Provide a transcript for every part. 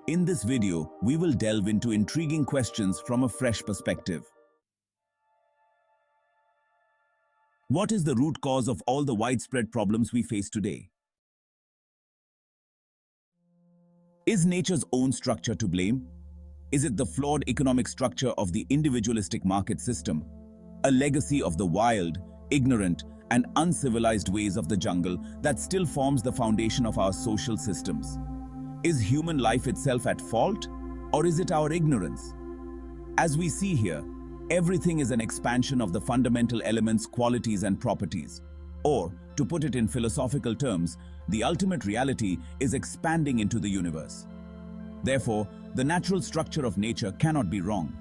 In this video, we will delve into intriguing questions from a fresh perspective. What is the root cause of all the widespread problems we face today? Is nature's own structure to blame? Is it the flawed economic structure of the individualistic market system, a legacy of the wild, ignorant, and uncivilized ways of the jungle that still forms the foundation of our social systems? Is human life itself at fault, or is it our ignorance? As we see here, everything is an expansion of the fundamental elements, qualities, and properties. Or, to put it in philosophical terms, the ultimate reality is expanding into the universe. Therefore, the natural structure of nature cannot be wrong.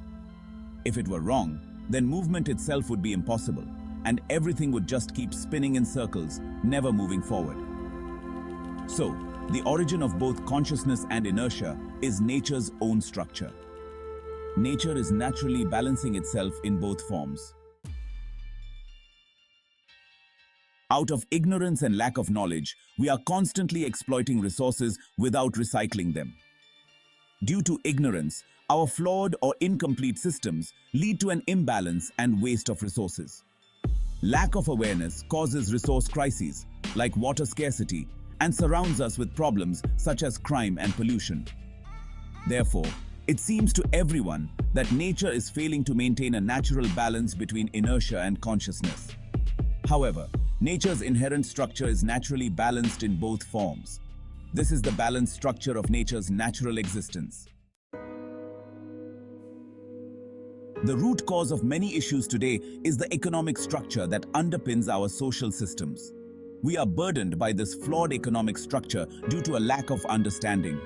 If it were wrong, then movement itself would be impossible, and everything would just keep spinning in circles, never moving forward. So, the origin of both consciousness and inertia is nature's own structure. Nature is naturally balancing itself in both forms. Out of ignorance and lack of knowledge, we are constantly exploiting resources without recycling them. Due to ignorance, our flawed or incomplete systems lead to an imbalance and waste of resources. Lack of awareness causes resource crises, like water scarcity, and surrounds us with problems such as crime and pollution. Therefore, it seems to everyone that nature is failing to maintain a natural balance between inertia and consciousness. However, nature's inherent structure is naturally balanced in both forms. This is the balanced structure of nature's natural existence. The root cause of many issues today is the economic structure that underpins our social systems. We are burdened by this flawed economic structure due to a lack of understanding.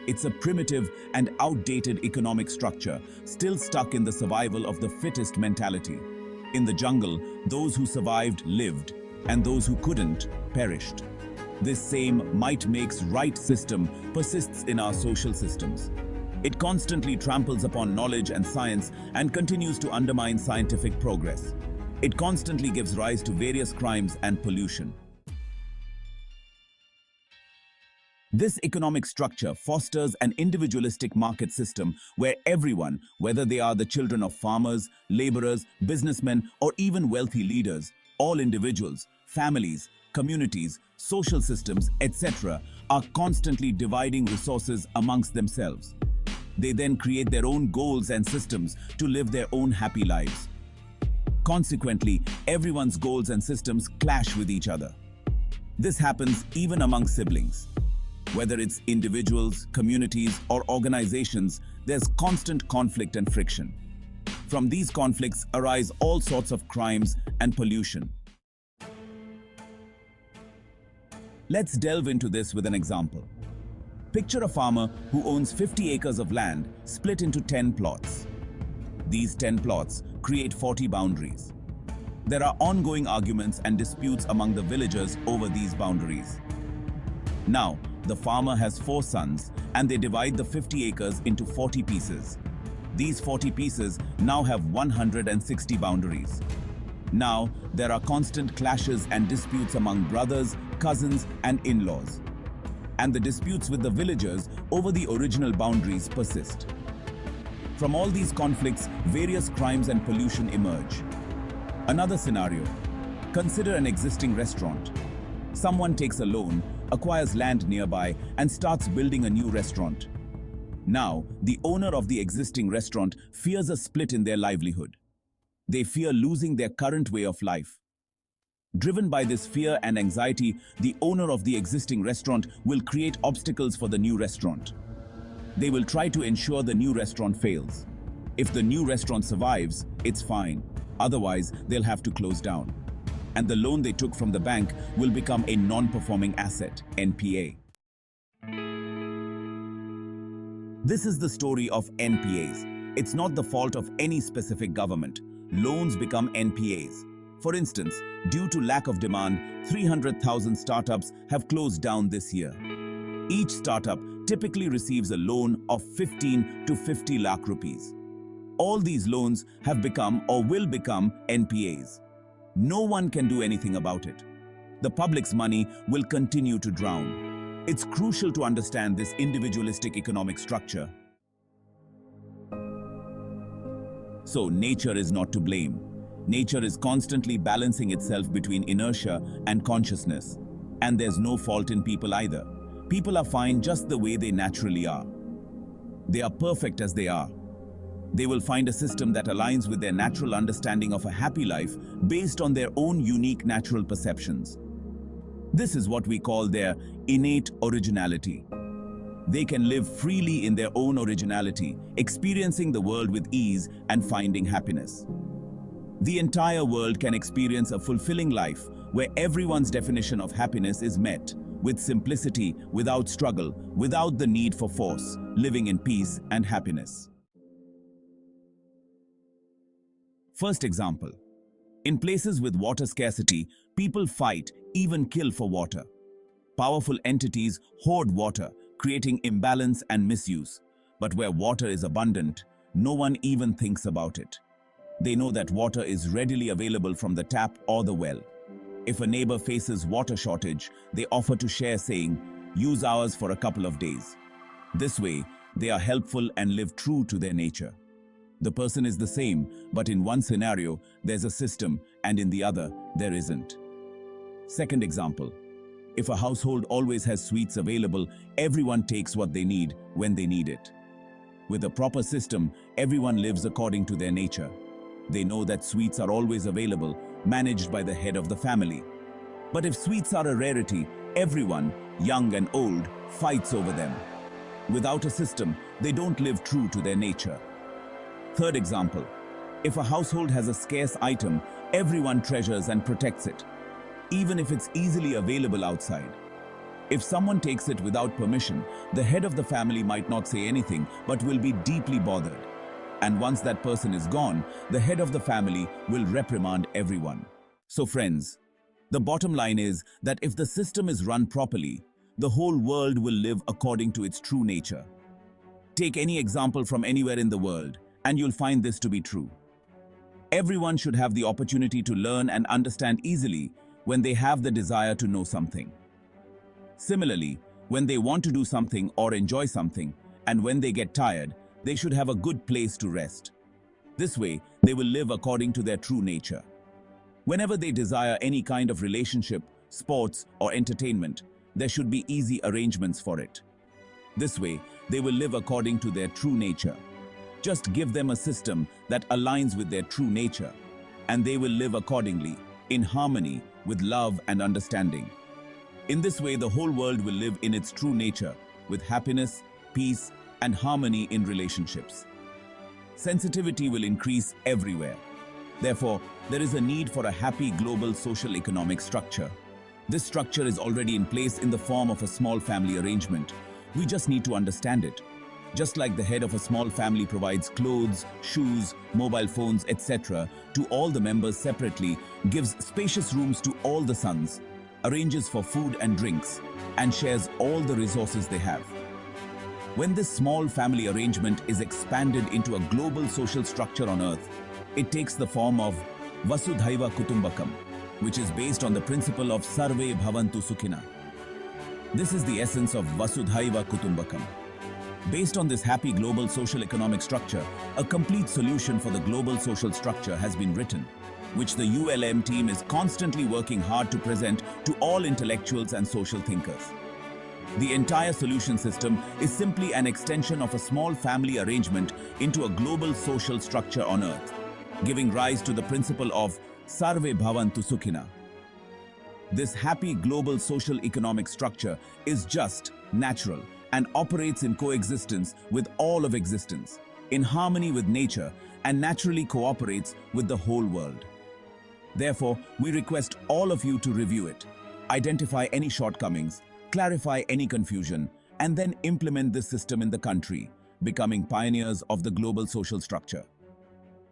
It's a primitive and outdated economic structure, still stuck in the survival of the fittest mentality. In the jungle, those who survived lived, and those who couldn't perished. This same might makes right system persists in our social systems. It constantly tramples upon knowledge and science and continues to undermine scientific progress. It constantly gives rise to various crimes and pollution. This economic structure fosters an individualistic market system where everyone, whether they are the children of farmers, laborers, businessmen, or even wealthy leaders, all individuals, families, communities, social systems, etc., are constantly dividing resources amongst themselves. They then create their own goals and systems to live their own happy lives. Consequently, everyone's goals and systems clash with each other. This happens even among siblings. Whether it's individuals, communities, or organizations, there's constant conflict and friction. From these conflicts arise all sorts of crimes and pollution. Let's delve into this with an example. Picture a farmer who owns 50 acres of land split into 10 plots. These 10 plots create 40 boundaries. There are ongoing arguments and disputes among the villagers over these boundaries. Now, the farmer has 4 sons and they divide the 50 acres into 40 pieces. These 40 pieces now have 160 boundaries. Now, there are constant clashes and disputes among brothers, cousins, and in-laws. And the disputes with the villagers over the original boundaries persist. From all these conflicts, various crimes and pollution emerge. Another scenario. Consider an existing restaurant. Someone takes a loan, acquires land nearby, and starts building a new restaurant. Now, the owner of the existing restaurant fears a split in their livelihood. They fear losing their current way of life. Driven by this fear and anxiety, the owner of the existing restaurant will create obstacles for the new restaurant. They will try to ensure the new restaurant fails. If the new restaurant survives, it's fine. Otherwise, they'll have to close down. And the loan they took from the bank will become a non-performing asset, NPA. This is the story of NPAs. It's not the fault of any specific government. Loans become NPAs. For instance, due to lack of demand, 300,000 startups have closed down this year. Each startup typically receives a loan of 15 to 50 lakh rupees. All these loans have become or will become NPAs. No one can do anything about it. The public's money will continue to drown. It's crucial to understand this individualistic economic structure. So, nature is not to blame. Nature is constantly balancing itself between inertia and consciousness. And there's no fault in people either. People are fine just the way they naturally are. They are perfect as they are. They will find a system that aligns with their natural understanding of a happy life based on their own unique natural perceptions. This is what we call their innate originality. They can live freely in their own originality, experiencing the world with ease and finding happiness. The entire world can experience a fulfilling life where everyone's definition of happiness is met, with simplicity, without struggle, without the need for force, living in peace and happiness. First example. In places with water scarcity, people fight, even kill for water. Powerful entities hoard water, creating imbalance and misuse. But where water is abundant, no one even thinks about it. They know that water is readily available from the tap or the well. If a neighbor faces water shortage, they offer to share, saying, "Use ours for a couple of days." This way, they are helpful and live true to their nature. The person is the same, but in one scenario, there's a system, and in the other, there isn't. Second example. If a household always has sweets available, everyone takes what they need when they need it. With a proper system, everyone lives according to their nature. They know that sweets are always available, managed by the head of the family. But if sweets are a rarity, everyone, young and old, fights over them. Without a system, they don't live true to their nature. Third example. If a household has a scarce item, everyone treasures and protects it, even if it's easily available outside. If someone takes it without permission, the head of the family might not say anything, but will be deeply bothered. And once that person is gone, the head of the family will reprimand everyone. So friends, the bottom line is that if the system is run properly, the whole world will live according to its true nature. Take any example from anywhere in the world, and you'll find this to be true. Everyone should have the opportunity to learn and understand easily when they have the desire to know something. Similarly, when they want to do something or enjoy something, and when they get tired, they should have a good place to rest. This way, they will live according to their true nature. Whenever they desire any kind of relationship, sports, or entertainment, there should be easy arrangements for it. This way, they will live according to their true nature. Just give them a system that aligns with their true nature, and they will live accordingly, in harmony with love and understanding. In this way, the whole world will live in its true nature, with happiness, peace, and harmony in relationships. Sensitivity will increase everywhere. Therefore, there is a need for a happy global social economic structure. This structure is already in place in the form of a small family arrangement. We just need to understand it. Just like the head of a small family provides clothes, shoes, mobile phones, etc. to all the members separately, gives spacious rooms to all the sons, arranges for food and drinks, and shares all the resources they have. When this small family arrangement is expanded into a global social structure on Earth, it takes the form of Vasudhaiva Kutumbakam, which is based on the principle of Sarve Bhavantu Sukhina. This is the essence of Vasudhaiva Kutumbakam. Based on this happy global social economic structure, a complete solution for the global social structure has been written, which the ULM team is constantly working hard to present to all intellectuals and social thinkers. The entire solution system is simply an extension of a small family arrangement into a global social structure on Earth, giving rise to the principle of Sarve Bhavantu Sukhina. This happy global social economic structure is just, natural, and operates in coexistence with all of existence, in harmony with nature, and naturally cooperates with the whole world. Therefore, we request all of you to review it, identify any shortcomings, clarify any confusion, and then implement this system in the country, becoming pioneers of the global social structure.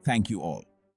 Thank you all.